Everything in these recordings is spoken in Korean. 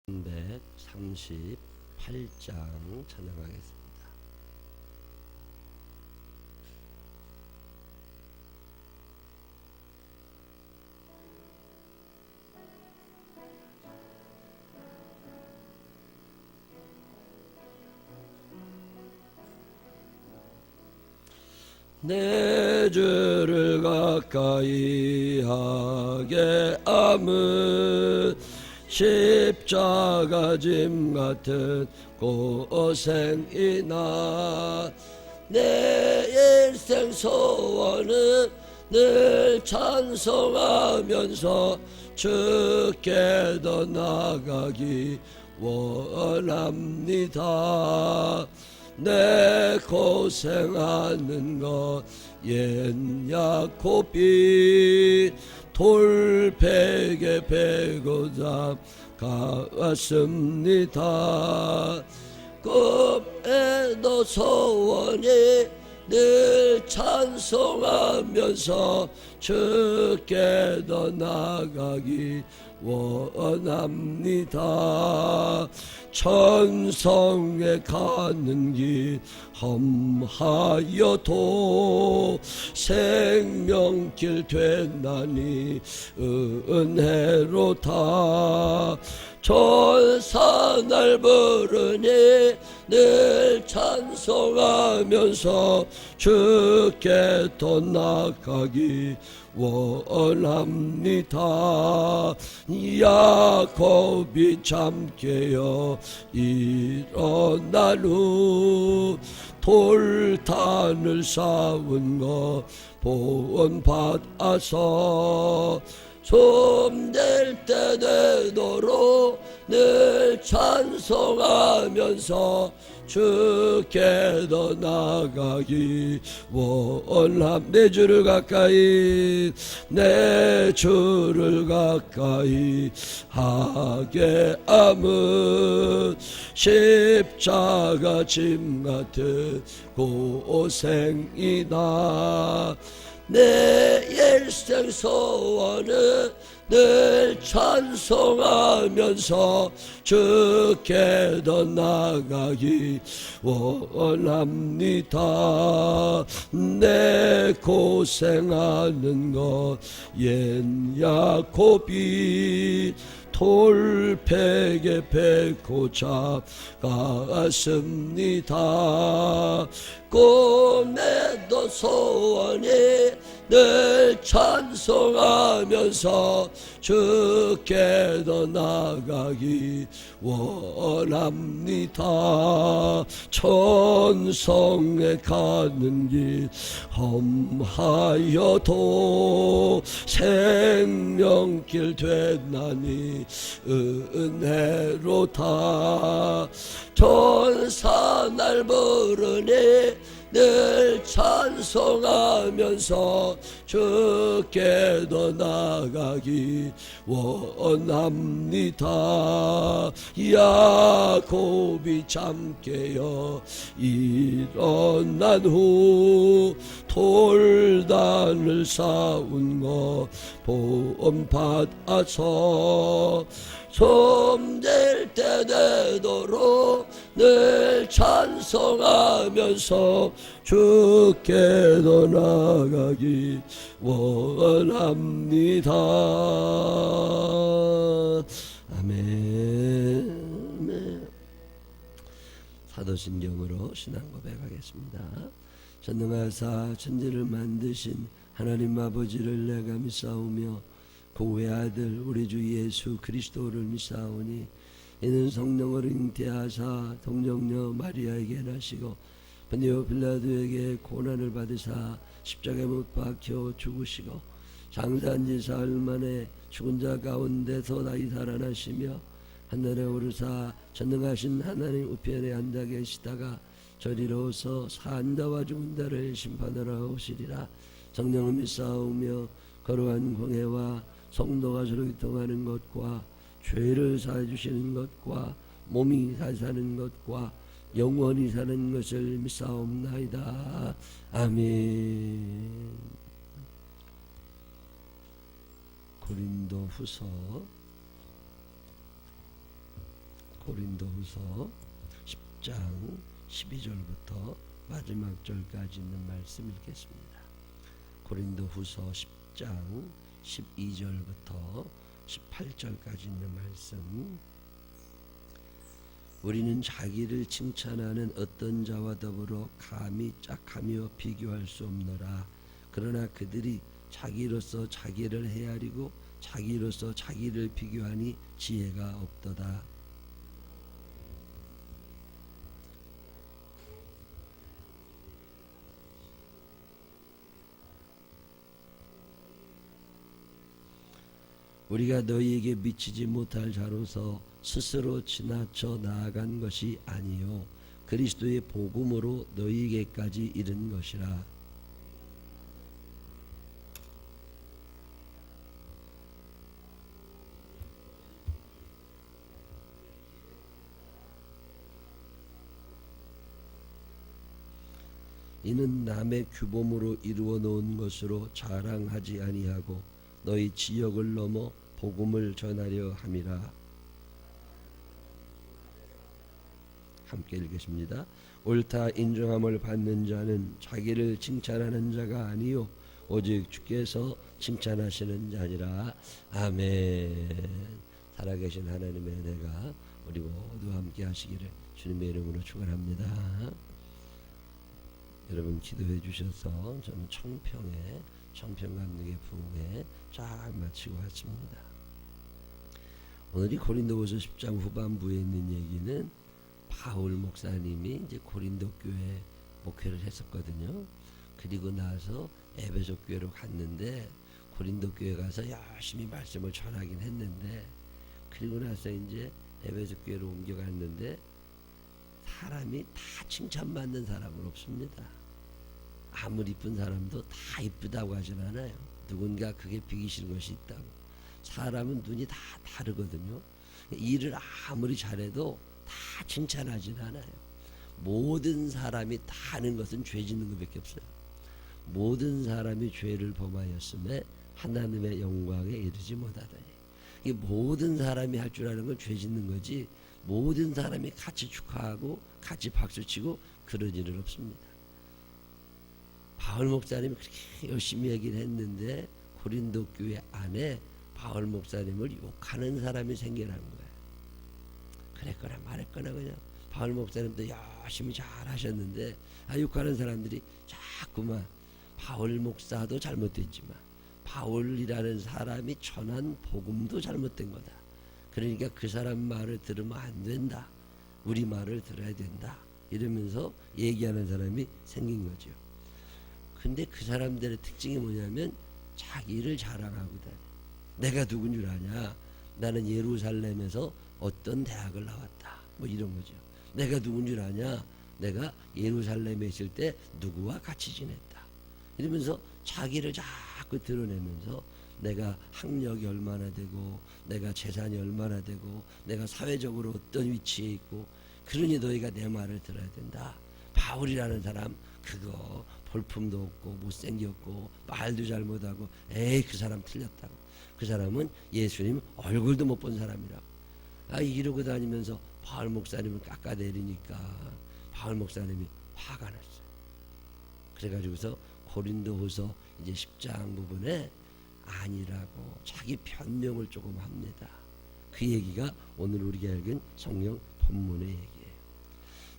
138장 찬양하겠습니다. 내 주를 가까이 하게 함은 십자가 짐 같은 고생이나 내 일생 소원은 늘 찬송하면서 주께 더 나가기 원합니다. 내 고생하는 것 옛 야곱이 돌베개 베고 잡았습니다. 꿈에도 소원이 늘 찬송하면서 주께 더 나가기 원합니다. 천성에 가는 길 험하여도 생명길 되나니 은혜로다. 천사 날 부르니 늘 찬송하면서 주께 더 나가기 원합니다. 야곱이 잠 깨어 일어난 후 돌단을 쌓은 것 본받아서 숨될 때 되도록 늘 찬송하면서 주께 더 나가기 원함. 내 주를 가까이 내 주를 가까이 하게 함은 십자가 짐 같은 고생이다. 내 일생 소원은 늘 찬송하면서 주께 더 나가기 원합니다. 내 고생하는 것 옛 야곱이 돌베개 베고 잡았습니다. 꿈에도 소원이 늘 찬송하면서 주께 더 나가기 원합니다. 천성에 가는 길 험하여도 생명길 되나니 은혜로다. 천사 날 부르니 늘 찬송하면서 주께 더 나가기 원합니다. 야곱이 잠 깨어 일어난 후 돌단을 쌓은 것 본받아서 숨될 때 되도록 늘 찬송하면서 주께 더 나가기 원합니다. 아멘. 사도신경으로 신앙 고백하겠습니다. 전능하사 천지를 만드신 하나님 아버지를 내가 믿사오며 그 외아들 우리 주 예수 그리스도를 믿사오니 이는 성령으로 잉태하사 동정녀 마리아에게 나시고 본디오 빌라도에게 고난을 받으사 십자가에 못 박혀 죽으시고 장사한 지 사흘 만에 죽은 자 가운데서 다시 살아나시며 하늘에 오르사 전능하신 하나님 우편에 앉아 계시다가 저리로서 산 자와 죽은 자를 심판하러 오시리라. 성령을 믿사오며 거룩한 공회와 성도가 서로 교통하는 것과 죄를 사해 주시는 것과 몸이 다시 사는 것과 영원히 사는 것을 믿사옵나이다. 아멘. 고린도후서 고린도후서 10장 12절부터 마지막 절까지 있는 말씀 읽겠습니다. 고린도후서 10장 12절부터 18절까지 있는 말씀. 우리는 자기를 칭찬하는 어떤 자와 더불어 감히 짝하며 비교할 수 없노라. 그러나 그들이 자기로서 자기를 헤아리고 자기로서 자기를 비교하니 지혜가 없도다. 우리가 너희에게 미치지 못할 자로서 스스로 지나쳐 나아간 것이 아니요 그리스도의 복음으로 너희에게까지 이른 것이라. 이는 남의 규범으로 이루어 놓은 것으로 자랑하지 아니하고 너희 지역을 넘어 복음을 전하려 함이라. 함께 읽겠습니다. 옳다 인정함을 받는 자는 자기를 칭찬하는 자가 아니요 오직 주께서 칭찬하시는 자니라. 아멘. 살아계신 하나님의 은혜가 우리 모두 함께 하시기를 주님의 이름으로 축원합니다. 여러분 기도해 주셔서 저는 청평감독의 부흥회 쫙 마치고 왔습니다. 오늘이 고린도후서 10장 후반부에 있는 얘기는 바울 목사님이 이제 고린도 교회 목회를 했었거든요. 그리고 나서 에베소 교회로 갔는데 고린도 교회 가서 열심히 말씀을 전하긴 했는데 그리고 나서 이제 에베소 교회로 옮겨갔는데 사람이 다 칭찬받는 사람은 없습니다. 아무리 이쁜 사람도 다 이쁘다고 하진 않아요. 누군가 그게 비기 싫은 것이 있다고. 사람은 눈이 다 다르거든요. 일을 아무리 잘해도 다 칭찬하진 않아요. 모든 사람이 다 하는 것은 죄 짓는 것밖에 없어요. 모든 사람이 죄를 범하였음에 하나님의 영광에 이르지 못하다니. 이 모든 사람이 할 줄 아는 건 죄 짓는 거지 모든 사람이 같이 축하하고 같이 박수치고 그런 일은 없습니다. 바울 목사님이 그렇게 열심히 얘기를 했는데 고린도 교회 안에 바울 목사님을 욕하는 사람이 생겨난 거예요. 그랬거나 말했거나 그냥 바울 목사님도 열심히 잘 하셨는데 욕하는 사람들이 자꾸만 바울 목사도 잘못됐지만 바울이라는 사람이 전한 복음도 잘못된 거다. 그러니까 그 사람 말을 들으면 안 된다. 우리 말을 들어야 된다. 이러면서 얘기하는 사람이 생긴 거죠. 근데 그 사람들의 특징이 뭐냐면 자기를 자랑하고 다녀. 내가 누군 줄 아냐? 나는 예루살렘에서 어떤 대학을 나왔다. 뭐 이런 거죠. 내가 누군 줄 아냐? 내가 예루살렘에 있을 때 누구와 같이 지냈다. 이러면서 자기를 자꾸 드러내면서 내가 학력이 얼마나 되고 내가 재산이 얼마나 되고 내가 사회적으로 어떤 위치에 있고 그러니 너희가 내 말을 들어야 된다. 바울이라는 사람 그거 볼품도 없고 못생겼고 말도 잘못하고 에이 그 사람 틀렸다고. 그 사람은 예수님 얼굴도 못 본 사람이라고. 이러고 다니면서 바울 목사님을 깎아내리니까 바울 목사님이 화가 났어요. 그래가지고서 고린도후서 이제 10장 부분에 아니라고 자기 변명을 조금 합니다. 그 얘기가 오늘 우리가 읽은 성경 본문의 얘기예요.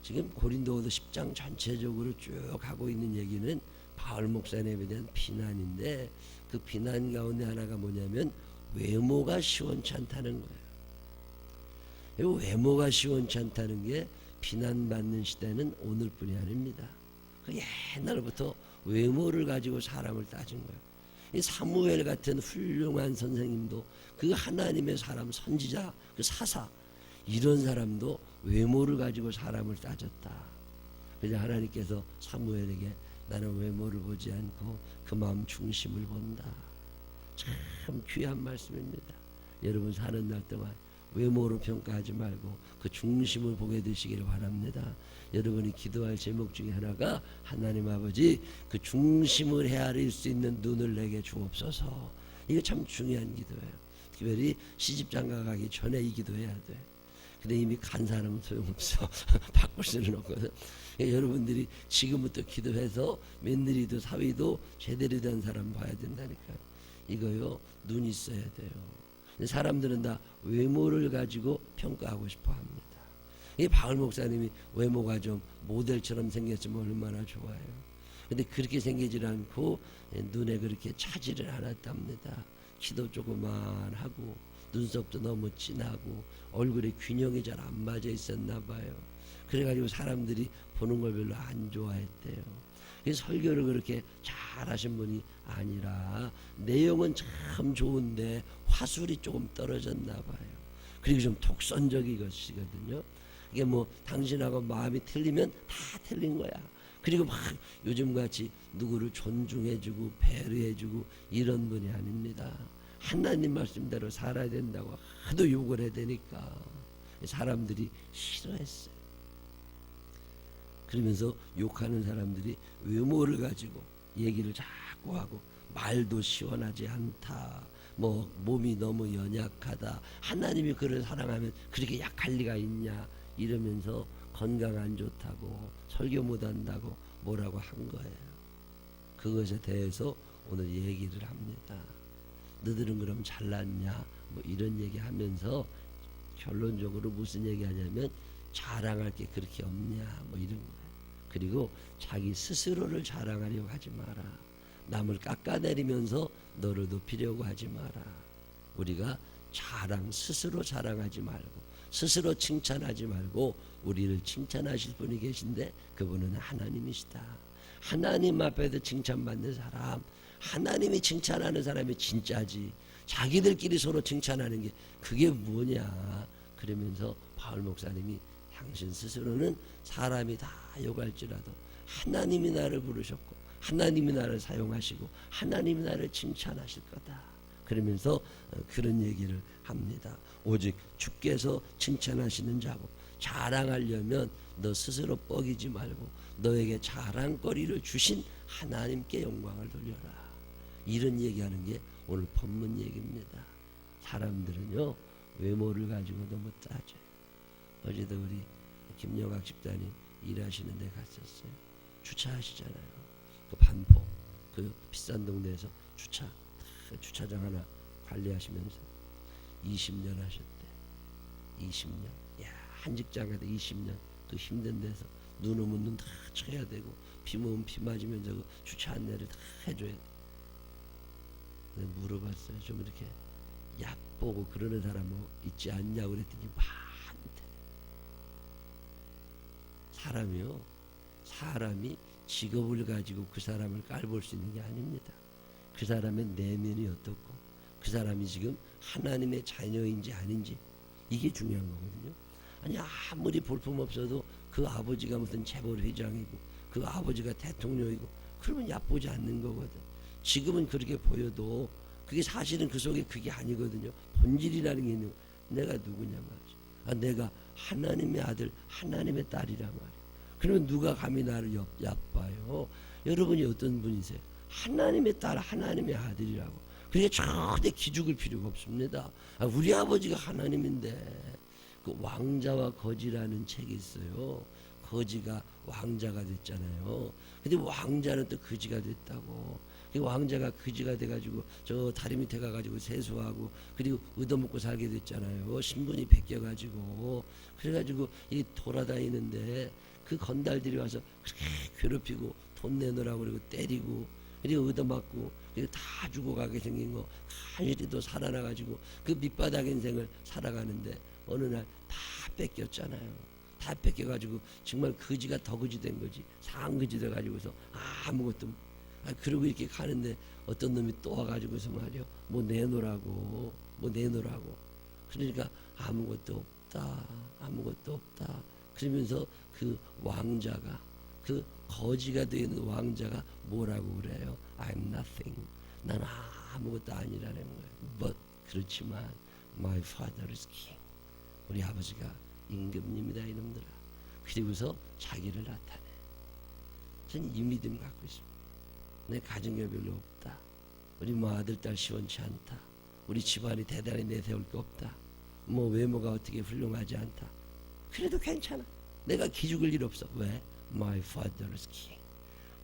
지금 고린도후서 10장 전체적으로 쭉 하고 있는 얘기는 바울 목사님에 대한 비난인데 그 비난 가운데 하나가 뭐냐면 외모가 시원치 않다는 거예요. 외모가 시원치 않다는 게 비난받는 시대는 오늘뿐이 아닙니다. 그 옛날부터 외모를 가지고 사람을 따진 거예요. 이 사무엘 같은 훌륭한 선생님도 그 하나님의 사람 선지자 그 사사 이런 사람도 외모를 가지고 사람을 따졌다. 그래서 하나님께서 사무엘에게 나는 외모를 보지 않고 그 마음 중심을 본다. 참 귀한 말씀입니다. 여러분 사는 날 동안 외모로 평가하지 말고 그 중심을 보게 되시기를 바랍니다. 여러분이 기도할 제목 중에 하나가 하나님 아버지 그 중심을 헤아릴 수 있는 눈을 내게 주옵소서. 이거 참 중요한 기도예요. 특별히 시집장가 가기 전에 이 기도해야 돼. 근데 이미 간 사람은 소용없어. 바꿀 수는 없거든. 여러분들이 지금부터 기도해서 며느리도 사위도 제대로 된 사람 봐야 된다니까요. 이거요, 눈 있어야 돼요. 사람들은 다 외모를 가지고 평가하고 싶어 합니다. 이 바울 목사님이 외모가 좀 모델처럼 생겼으면 얼마나 좋아요. 근데 그렇게 생기질 않고 눈에 그렇게 차지를 않았답니다. 키도 조그만하고 눈썹도 너무 진하고 얼굴에 균형이 잘 안 맞아 있었나 봐요. 그래가지고 사람들이 보는 걸 별로 안 좋아했대요. 그래서 설교를 그렇게 잘하신 분이 아니라 내용은 참 좋은데 화술이 조금 떨어졌나 봐요. 그리고 좀 독선적이것이거든요. 이게 뭐 당신하고 마음이 틀리면 다 틀린 거야. 그리고 막 요즘같이 누구를 존중해주고 배려해주고 이런 분이 아닙니다. 하나님 말씀대로 살아야 된다고 하도 욕을 해야 되니까 사람들이 싫어했어요. 그러면서 욕하는 사람들이 외모를 가지고 얘기를 자꾸 하고 말도 시원하지 않다. 뭐 몸이 너무 연약하다. 하나님이 그를 사랑하면 그렇게 약할 리가 있냐 이러면서 건강 안 좋다고 설교 못한다고 뭐라고 한 거예요. 그것에 대해서 오늘 얘기를 합니다. 너들은 그럼 잘났냐 뭐 이런 얘기하면서 결론적으로 무슨 얘기하냐면 자랑할 게 그렇게 없냐 뭐 이런 거예요. 그리고 자기 스스로를 자랑하려고 하지 마라. 남을 깎아내리면서 너를 높이려고 하지 마라. 우리가 스스로 자랑하지 말고 스스로 칭찬하지 말고 우리를 칭찬하실 분이 계신데 그분은 하나님이시다. 하나님 앞에서 칭찬받는 사람, 하나님이 칭찬하는 사람이 진짜지. 자기들끼리 서로 칭찬하는 게 그게 뭐냐. 그러면서 바울 목사님이 당신 스스로는 사람이 다 욕할지라도 하나님이 나를 부르셨고 하나님이 나를 사용하시고 하나님이 나를 칭찬하실 거다. 그러면서 그런 얘기를 합니다. 오직 주께서 칭찬하시는 자고 자랑하려면 너 스스로 뻐기지 말고 너에게 자랑거리를 주신 하나님께 영광을 돌려라. 이런 얘기하는 게 오늘 본문 얘기입니다. 사람들은요 외모를 가지고 너무 따져요. 어제도 우리 김영학 집사님 일하시는 데 갔었어요. 주차하시잖아요. 그 반포 그 비싼 동네에서 주차장 하나 관리하시면서 20년 하셨대. 20년. 야, 한 직장 가도 20년 그 힘든 데서 눈 오면 눈 다 쳐야 되고 비 오면 비 맞으면서 그 주차 안내를 다 해줘야 돼. 물어봤어요. 좀 이렇게 얕보고 그러는 사람 뭐 있지 않냐고 그랬더니 많대. 사람이 직업을 가지고 그 사람을 깔볼 수 있는 게 아닙니다. 그 사람의 내면이 어떻고 그 사람이 지금 하나님의 자녀인지 아닌지 이게 중요한 거거든요. 아니 아무리 볼품 없어도 그 아버지가 무슨 재벌 회장이고 그 아버지가 대통령이고 그러면 얕보지 않는 거거든. 지금은 그렇게 보여도 그게 사실은 그 속에 그게 아니거든요. 본질이라는 게 있는 내가 누구냐 말이죠. 내가 하나님의 아들 하나님의 딸이란 말이에요. 그러면 누가 감히 나를 얕봐요. 여러분이 어떤 분이세요? 하나님의 딸 하나님의 아들이라고. 그게 절대 기죽을 필요가 없습니다. 우리 아버지가 하나님인데. 그 왕자와 거지라는 책이 있어요. 거지가 왕자가 됐잖아요. 근데 왕자는 또 거지가 됐다고. 그 왕자가 거지가 돼가지고 저 다리 밑에 가가지고 세수하고 그리고 얻어먹고 살게 됐잖아요. 신분이 베껴가지고 그래가지고 이 돌아다니는데 그 건달들이 와서 그렇게 괴롭히고 돈 내놓으라고 그리고 때리고 그리고 얻어맞고 그리고 다 죽어가게 생긴 거 간신히도 살아나가지고 그 밑바닥 인생을 살아가는데 어느 날 다 뺏겼잖아요. 다 뺏겨가지고 정말 거지가 더 거지 된 거지. 상거지 돼가지고서 아무것도 그러고 이렇게 가는데 어떤 놈이 또 와가지고서 말이요 뭐 내놓으라고 그러니까 아무것도 없다 그러면서 그 왕자가 그 거지가 되는 왕자가 뭐라고 그래요? I'm nothing. 난 아무것도 아니라는 거예요. But 그렇지만 my father is king. 우리 아버지가 임금님이다 이놈들아. 그리고서 자기를 나타내. 저는 이 믿음 갖고 있습니다. 내 가정이 별로 없다. 우리 뭐 아들 딸 시원치 않다. 우리 집안이 대단히 내세울 게 없다. 뭐 외모가 어떻게 훌륭하지 않다. 그래도 괜찮아. 내가 기죽을 일 없어. 왜? My father's king.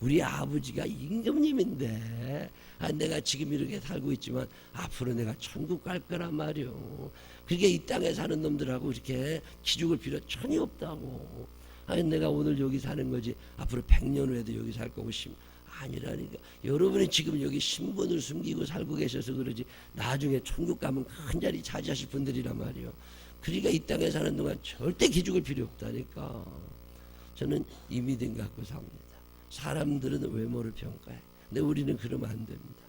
우리 아버지가 임금님인데 내가 지금 이렇게 살고 있지만 앞으로 내가 천국 갈 거란 말이오. 그게 이 땅에 사는 놈들하고 이렇게 기죽을 필요 전혀 없다고. 내가 오늘 여기 사는 거지 앞으로 100년 후에도 여기 살 거고 아니라니까. 여러분이 지금 여기 신분을 숨기고 살고 계셔서 그러지 나중에 천국 가면 큰 자리 차지하실 분들이란 말이오. 그러니까 이 땅에 사는 동안 절대 기죽을 필요 없다니까. 저는 이 믿음 갖고 삽니다. 사람들은 외모를 평가해. 근데 우리는 그러면 안 됩니다.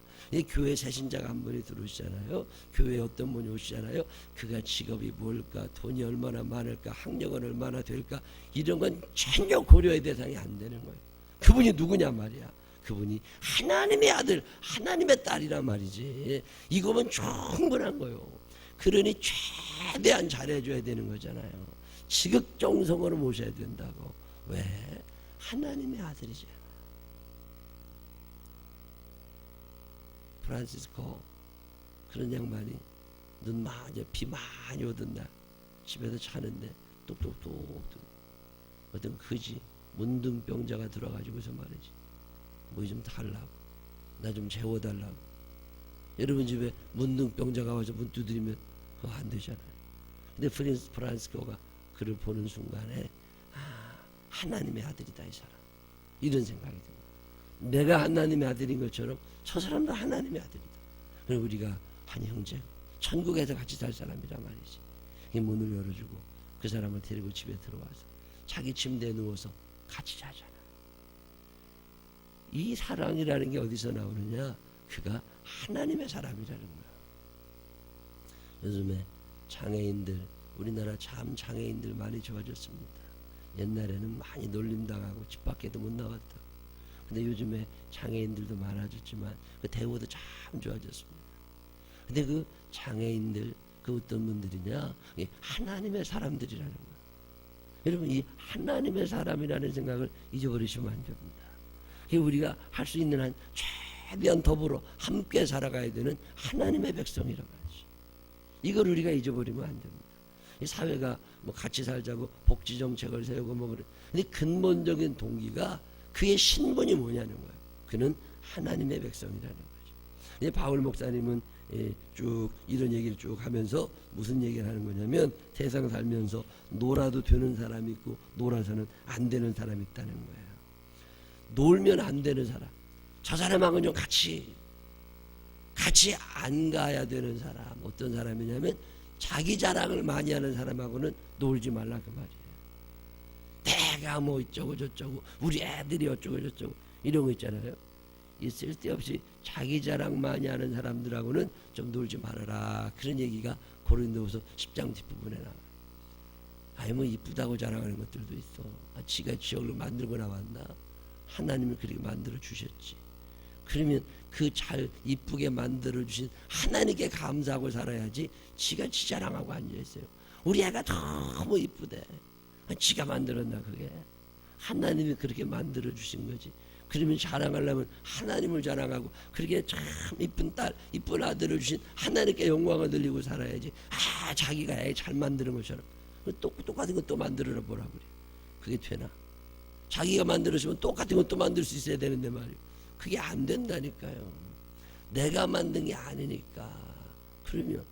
교회 새신자가 한 분이 들어오시잖아요. 교회에 어떤 분이 오시잖아요. 그가 직업이 뭘까, 돈이 얼마나 많을까, 학력은 얼마나 될까, 이런 건 전혀 고려의 대상이 안 되는 거예요. 그분이 누구냐 말이야. 그분이 하나님의 아들, 하나님의 딸이란 말이지. 이거면 충분한 거예요. 그러니 최대한 잘해줘야 되는 거잖아요. 지극정성으로 모셔야 된다고. 왜? 하나님의 아들이죠. 프란시스코 그런 양반이 비 많이 오던 날 집에서 자는데 똑똑똑 어떤 거지 문둥병자가 들어가지고서 말이지 뭐 좀 달라고, 나 좀 재워달라고. 여러분 집에 문둥병자가 와서 문 두드리면 그거 안 되잖아요. 근데 프란시스코가 그를 보는 순간에 하나님의 아들이다 이 사람, 이런 생각이 듭니다. 내가 하나님의 아들인 것처럼 저 사람도 하나님의 아들이다. 그리고 우리가 한 형제, 천국에서 같이 살 사람이란 말이지. 이 문을 열어주고 그 사람을 데리고 집에 들어와서 자기 침대에 누워서 같이 자잖아. 이 사랑이라는 게 어디서 나오느냐? 그가 하나님의 사람이라는 거야. 요즘에 장애인들, 우리나라 참 장애인들 많이 좋아졌습니다. 옛날에는 많이 놀림당하고 집 밖에도 못 나갔다. 근데 요즘에 장애인들도 많아졌지만 그 대우도 참 좋아졌습니다. 근데 그 장애인들 그 어떤 분들이냐? 하나님의 사람들이라는 거예요. 여러분 이 하나님의 사람이라는 생각을 잊어버리시면 안 됩니다. 우리가 할 수 있는 한 최대한 더불어 함께 살아가야 되는 하나님의 백성이란 말이지. 이걸 우리가 잊어버리면 안 됩니다. 이 사회가 뭐 같이 살자고 복지 정책을 세우고 뭐 그래. 근데 근본적인 동기가 그의 신분이 뭐냐는 거예요. 그는 하나님의 백성이라는 거죠. 바울 목사님은 쭉 이런 얘기를 쭉 하면서 무슨 얘기를 하는 거냐면 세상 살면서 놀아도 되는 사람이 있고 놀아서는 안 되는 사람이 있다는 거예요. 놀면 안 되는 사람, 저 사람하고는 좀 같이 안 가야 되는 사람. 어떤 사람이냐면 자기 자랑을 많이 하는 사람하고는 놀지 말라 그 말이에요. 내가 뭐 이쩌고 저쩌고 우리 애들이 어쩌고 저쩌고 이런 거 있잖아요. 이 쓸데없이 자기 자랑 많이 하는 사람들하고는 좀 놀지 말아라. 그런 얘기가 고린도후서 10장 뒷부분에 나와요. 아니 뭐 이쁘다고 자랑하는 것들도 있어. 지가 지역을 만들고 나왔나? 하나님이 그렇게 만들어 주셨지. 그러면 그 잘 이쁘게 만들어 주신 하나님께 감사하고 살아야지. 지가 지 자랑하고 앉아 있어요. 우리 애가 너무 이쁘대. 지가 만들었나 그게? 하나님이 그렇게 만들어 주신 거지. 그러면 자랑하려면 하나님을 자랑하고 그렇게 참 이쁜 딸, 이쁜 아들을 주신 하나님께 영광을 돌리고 살아야지. 자기가 애 잘 만드는 것처럼 똑같은 거 또 만들어 보라 그래. 그게 되나? 자기가 만들었으면 똑같은 것도 만들 수 있어야 되는데 말이에요. 그게 안 된다니까요. 내가 만든 게 아니니까. 그러면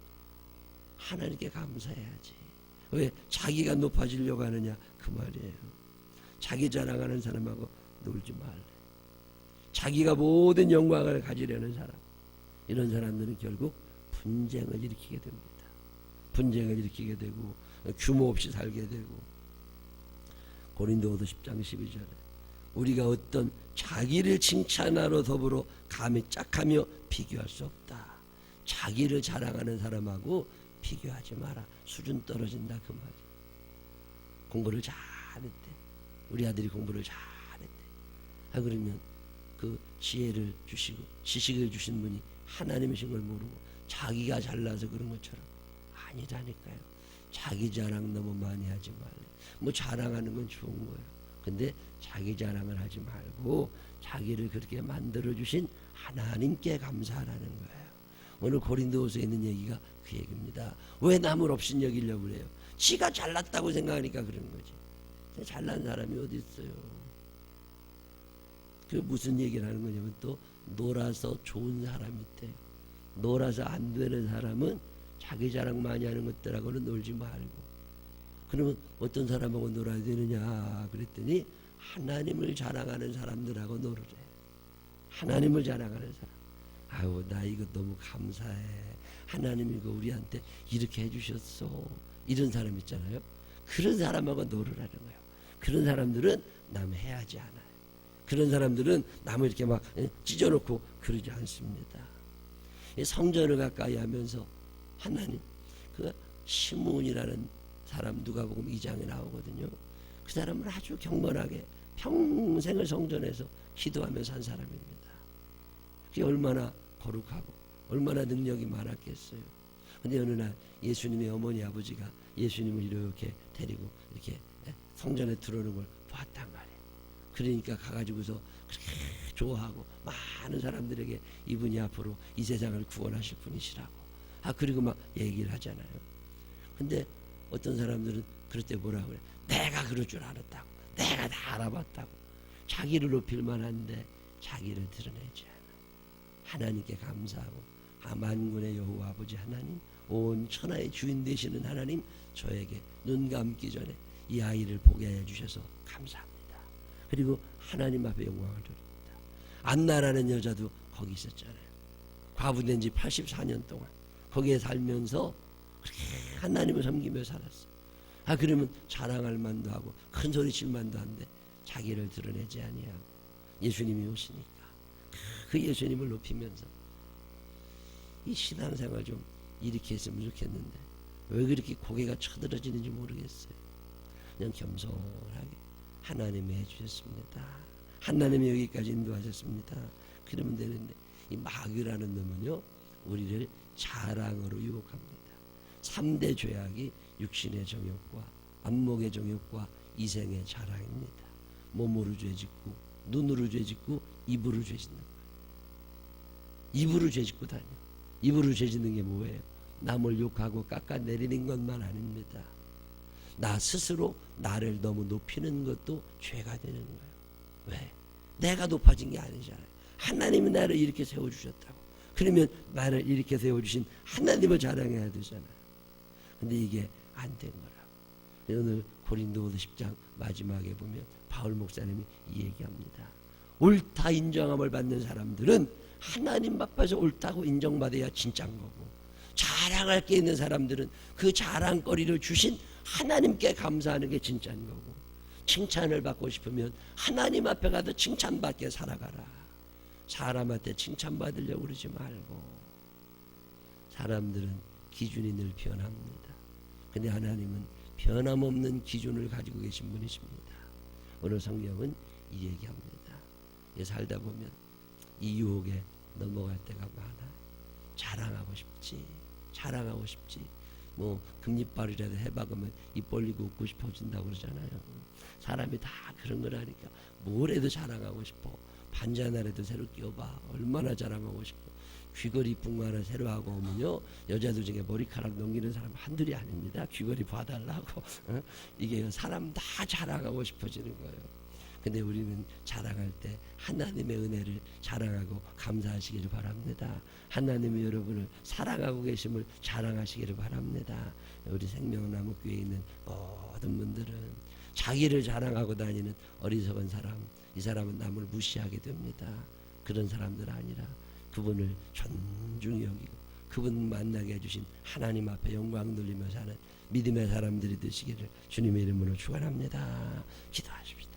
하나님께 감사해야지. 왜? 자기가 높아지려고 하느냐 그 말이에요. 자기 자랑하는 사람하고 놀지 말래. 자기가 모든 영광을 가지려는 사람, 이런 사람들은 결국 분쟁을 일으키게 됩니다. 분쟁을 일으키게 되고 규모 없이 살게 되고. 고린도후서 10장 12절에 우리가 어떤 자기를 칭찬하러 더불어 감히 짝하며 비교할 수 없다. 자기를 자랑하는 사람하고 비교하지 마라. 수준 떨어진다 그 말이야. 공부를 잘했대. 우리 아들이 공부를 잘했대. 그러면 그 지혜를 주시고 지식을 주신 분이 하나님이신 걸 모르고 자기가 잘나서 그런 것처럼 아니라니까요. 자기 자랑 너무 많이 하지 말래. 뭐 자랑하는 건 좋은 거예요. 근데 자기 자랑을 하지 말고 자기를 그렇게 만들어 주신 하나님께 감사하라는 거예요. 오늘 고린도후서에 있는 얘기가 그 얘기입니다. 왜 남을 없인 여기려고 그래요? 지가 잘났다고 생각하니까 그러는 거지. 잘난 사람이 어디 있어요? 그 무슨 얘기를 하는 거냐면 또 놀아서 좋은 사람이 있대. 놀아서 안 되는 사람은 자기 자랑 많이 하는 것들하고는 놀지 말고. 그러면 어떤 사람하고 놀아야 되느냐 그랬더니 하나님을 자랑하는 사람들하고 놀으래. 하나님을 자랑하는 사람. 아유 나 이거 너무 감사해. 하나님이 이거 우리한테 이렇게 해주셨어. 이런 사람 있잖아요. 그런 사람하고 놀으라는 거예요. 그런 사람들은 남 해하지 않아요. 그런 사람들은 남을 이렇게 막 찢어놓고 그러지 않습니다. 성전을 가까이 하면서 하나님 그 시므온이라는 사람 누가복음 2장에 나오거든요. 그 사람은 아주 경건하게 평생을 성전에서 기도하며 산 사람입니다. 그게 얼마나 거룩하고 얼마나 능력이 많았겠어요. 근데 어느 날 예수님의 어머니 아버지가 예수님을 이렇게 데리고 이렇게 성전에 들어오는 걸 봤단 말이에요. 그러니까 가가지고서 그렇게 좋아하고 많은 사람들에게 이분이 앞으로 이 세상을 구원하실 분이시라고 그리고 막 얘기를 하잖아요. 근데 어떤 사람들은 그럴 때 뭐라고 그래? 내가 그럴 줄 알았다고. 내가 다 알아봤다고. 자기를 높일 만한데 자기를 드러내지 않아. 하나님께 감사하고 만군의 여호와 아버지 하나님, 온 천하의 주인 되시는 하나님, 저에게 눈 감기 전에 이 아이를 보게 해주셔서 감사합니다. 그리고 하나님 앞에 영광을 드립니다. 안나라는 여자도 거기 있었잖아요. 과부된 지 84년 동안 거기에 살면서 그렇게 하나님을 섬기며 살았어. 그러면 자랑할 만도 하고 큰 소리 칠 만도 한데 자기를 드러내지 아니하고 예수님이 오시니까 그 예수님을 높이면서 이 신앙생활 좀 이렇게 했으면 좋겠는데 왜 그렇게 고개가 쳐들어지는지 모르겠어요. 그냥 겸손하게 하나님이 해주셨습니다. 하나님이 여기까지 인도하셨습니다. 그러면 되는데 이 마귀라는 놈은요 우리를 자랑으로 유혹합니다. 3대 죄악이 육신의 정욕과 안목의 정욕과 이생의 자랑입니다. 몸으로 죄짓고 눈으로 죄짓고 입으로 죄짓는 거예요. 입으로 죄짓고 다녀. 입으로 죄짓는 게 뭐예요? 남을 욕하고 깎아내리는 것만 아닙니다. 나 스스로 나를 너무 높이는 것도 죄가 되는 거예요. 왜? 내가 높아진 게 아니잖아요. 하나님이 나를 이렇게 세워주셨다고. 그러면 나를 이렇게 세워주신 하나님을 자랑해야 되잖아요. 근데 이게 안 된 거라고. 오늘 고린도후서 10장 마지막에 보면 바울 목사님이 이 얘기합니다. 옳다 인정함을 받는 사람들은 하나님 앞에서 옳다고 인정받아야 진짜인 거고, 자랑할 게 있는 사람들은 그 자랑거리를 주신 하나님께 감사하는 게 진짜인 거고, 칭찬을 받고 싶으면 하나님 앞에 가서 칭찬받게 살아가라. 사람한테 칭찬받으려고 그러지 말고. 사람들은 기준이 늘 변합니다. 근데 하나님은 변함없는 기준을 가지고 계신 분이십니다. 오늘 성경은 이 얘기합니다. 살다 보면 이 유혹에 넘어갈 때가 많아요. 자랑하고 싶지. 뭐 금리빨이라도 해박으면 입 벌리고 웃고 싶어진다고 그러잖아요. 사람이 다 그런 거라니까. 뭘 해도 자랑하고 싶어. 반지 하나라도 새로 끼워봐. 얼마나 자랑하고 싶어. 귀걸이 이쁜 거 하나 새로 하고 오면요, 여자들 중에 머리카락 넘기는 사람 한둘이 아닙니다. 귀걸이 봐달라고. 이게 사람 다 자랑하고 싶어지는 거예요. 근데 우리는 자랑할 때 하나님의 은혜를 자랑하고 감사하시기를 바랍니다. 하나님이 여러분을 사랑하고 계심을 자랑하시기를 바랍니다. 우리 생명나무교회에 있는 모든 분들은 자기를 자랑하고 다니는 어리석은 사람, 이 사람은 남을 무시하게 됩니다. 그런 사람들 아니라 그분을 존중히 여기고 그분 만나게 해주신 하나님 앞에 영광 돌리며 사는 믿음의 사람들이 되시기를 주님의 이름으로 축원합니다. 기도하십시다.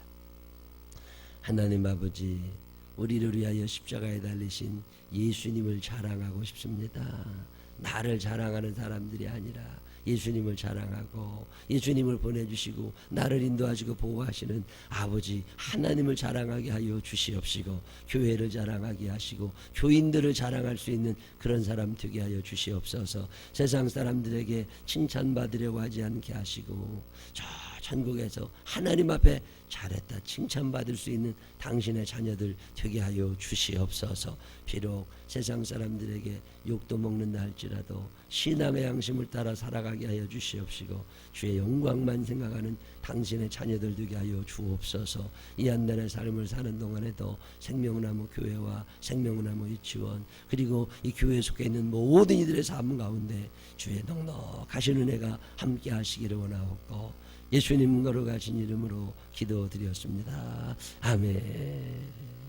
하나님 아버지, 우리를 위하여 십자가에 달리신 예수님을 자랑하고 싶습니다. 나를 자랑하는 사람들이 아니라 예수님을 자랑하고 예수님을 보내주시고 나를 인도하시고 보호하시는 아버지 하나님을 자랑하게 하여 주시옵시고, 교회를 자랑하게 하시고 교인들을 자랑할 수 있는 그런 사람 되게 하여 주시옵소서. 세상 사람들에게 칭찬받으려고 하지 않게 하시고 저 천국에서 하나님 앞에 잘했다 칭찬받을 수 있는 당신의 자녀들 되게 하여 주시옵소서. 비록 세상 사람들에게 욕도 먹는다 할지라도 신앙의 양심을 따라 살아가게 하여 주시옵시고 주의 영광만 생각하는 당신의 자녀들 되게 하여 주옵소서. 이 한 달의 삶을 사는 동안에도 생명나무 교회와 생명나무 유치원 그리고 이 교회에 속해 있는 모든 이들의 삶 가운데 주의 넉넉하신 은혜가 함께 하시기를 원하옵고 예수님 거룩하신 이름으로 기도드렸습니다. 아멘.